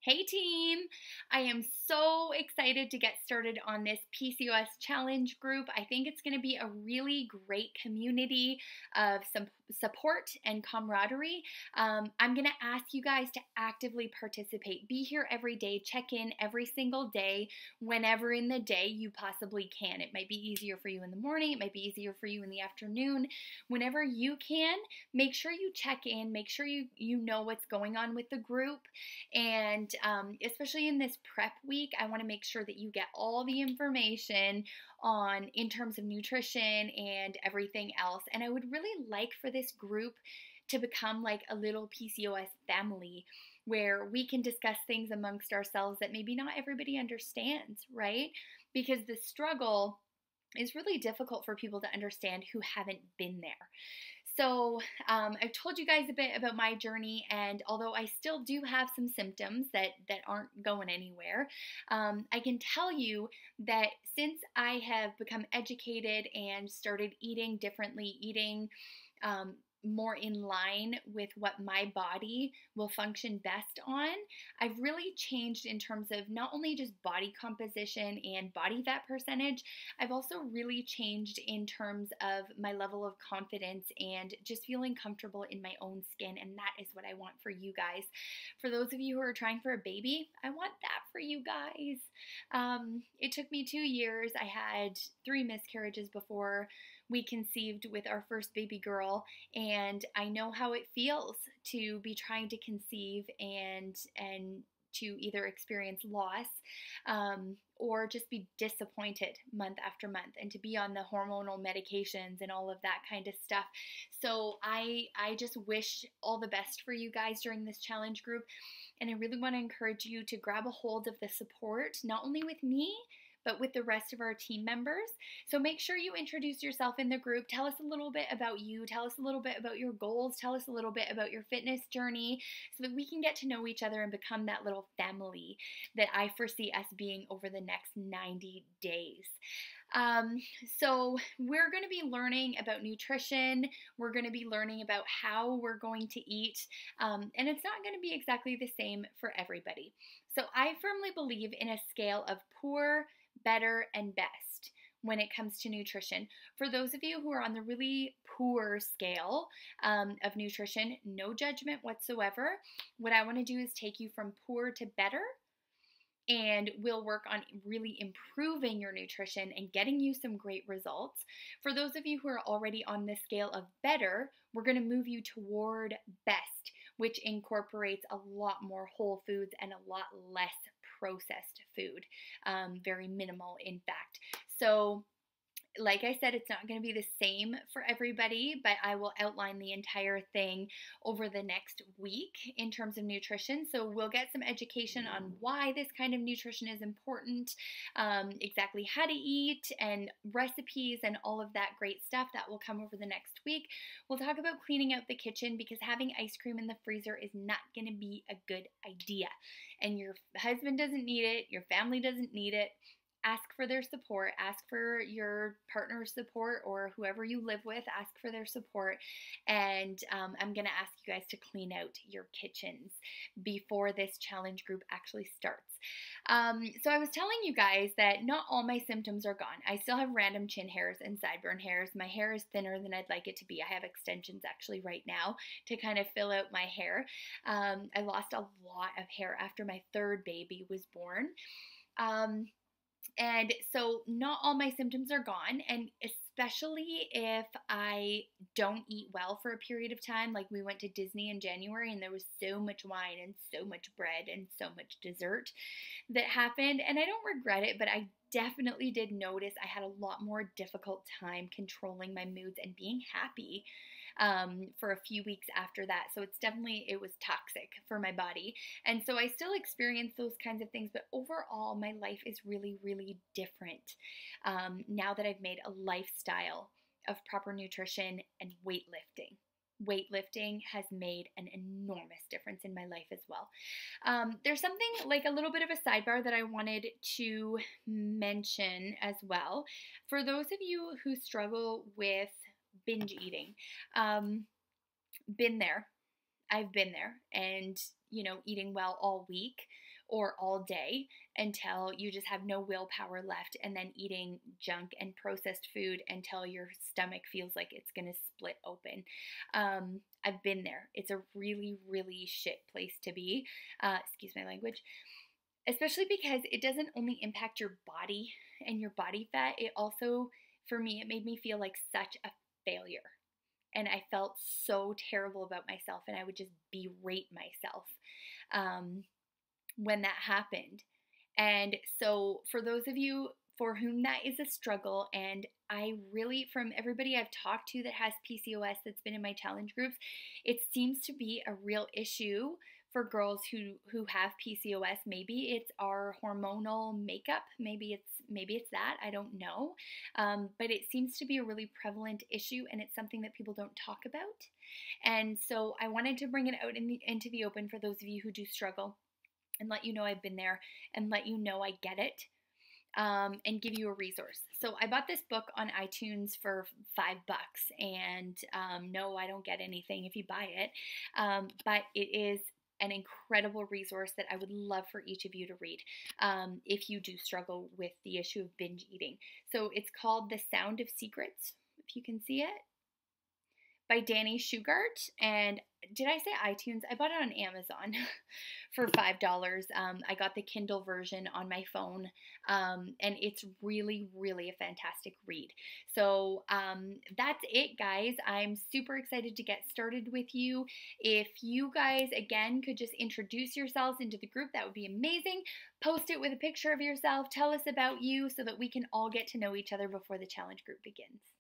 Hey team! I am so excited to get started on this PCOS challenge group. I think it's going to be a really great community of some support and camaraderie. I'm going to ask you guys to actively participate. Be here every day, check in every single day, whenever in the day you possibly can. It might be easier for you in the morning, it might be easier for you in the afternoon. Whenever you can, make sure you check in, make sure you know what's going on with the group. And especially in this prep week, I want to make sure that you get all the information in terms of nutrition and everything else. And I would really like for this group to become like a little PCOS family where we can discuss things amongst ourselves that maybe not everybody understands, right? Because the struggle is really difficult for people to understand who haven't been there. So I've told you guys a bit about my journey, and although I still do have some symptoms that aren't going anywhere, I can tell you that since I have become educated and started eating differently, eating more in line with what my body will function best on, I've really changed in terms of not only just body composition and body fat percentage, I've also really changed in terms of my level of confidence and just feeling comfortable in my own skin. And that is what I want for you guys. For those of you who are trying for a baby, I want that for you guys. It took me 2 years. I had 3 miscarriages before we conceived with our first baby girl, and I know how it feels to be trying to conceive and to either experience loss or just be disappointed month after month, and to be on the hormonal medications and all of that kind of stuff. So I just wish all the best for you guys during this challenge group, and I really want to encourage you to grab a hold of the support, not only with me, but with the rest of our team members. So make sure you introduce yourself in the group. Tell us a little bit about you. Tell us a little bit about your goals. Tell us a little bit about your fitness journey so that we can get to know each other and become that little family that I foresee us being over the next 90 days. So we're going to be learning about nutrition. We're going to be learning about how we're going to eat. And it's not going to be exactly the same for everybody. So I firmly believe in a scale of poor, better, and best when it comes to nutrition. For those of you who are on the really poor scale of nutrition, no judgment whatsoever. What I want to do is take you from poor to better, and we'll work on really improving your nutrition and getting you some great results. For those of you who are already on the scale of better, we're going to move you toward best, which incorporates a lot more whole foods and a lot less processed food, very minimal in fact. So like I said, it's not going to be the same for everybody, but I will outline the entire thing over the next week in terms of nutrition. So we'll get some education on why this kind of nutrition is important, exactly how to eat, and recipes and all of that great stuff that will come over the next week. We'll talk about cleaning out the kitchen, because having ice cream in the freezer is not going to be a good idea. And your husband doesn't need it, your family doesn't need it. Ask for their support, ask for your partner's support, or whoever you live with, ask for their support. And I'm going to ask you guys to clean out your kitchens before this challenge group actually starts. So I was telling you guys that not all my symptoms are gone. I still have random chin hairs and sideburn hairs. My hair is thinner than I'd like it to be. I have extensions actually right now to kind of fill out my hair. I lost a lot of hair after my 3rd baby was born. And so not all my symptoms are gone, and especially if I don't eat well for a period of time. Like we went to Disney in January and there was so much wine and so much bread and so much dessert that happened, and I don't regret it, but I definitely did notice I had a lot more difficult time controlling my moods and being happy for a few weeks after that. So it was toxic for my body. And so I still experience those kinds of things, but overall my life is really, really different now that I've made a lifestyle of proper nutrition and weightlifting. Weightlifting has made an enormous difference in my life as well. There's something like a little bit of a sidebar that I wanted to mention as well. For those of you who struggle with binge eating, been there. I've been there, and eating well all week or all day until you just have no willpower left, and then eating junk and processed food until your stomach feels like it's going to split open. I've been there. It's a really, really shit place to be. Excuse my language. Especially because it doesn't only impact your body and your body fat, it also, for me, it made me feel like such a failure. And I felt so terrible about myself, and I would just berate myself um, when that happened. And so, for those of you for whom that is a struggle, and I really, from everybody I've talked to that has PCOS that's been in my challenge groups, it seems to be a real issue for girls who have PCOS. Maybe it's our hormonal makeup. Maybe it's that. I don't know, but it seems to be a really prevalent issue, and it's something that people don't talk about. And so I wanted to bring it out into the open for those of you who do struggle, and let you know I've been there, and let you know I get it, and give you a resource. So I bought this book on iTunes for $5, and no, I don't get anything if you buy it, but it is an incredible resource that I would love for each of you to read if you do struggle with the issue of binge eating. So it's called The Sound of Secrets, if you can see it, by Danny Shugart. And did I say iTunes? I bought it on Amazon for $5. I got the Kindle version on my phone, and it's really, really a fantastic read. So that's it, guys. I'm super excited to get started with you. If you guys, again, could just introduce yourselves into the group, that would be amazing. Post it with a picture of yourself. Tell us about you so that we can all get to know each other before the challenge group begins.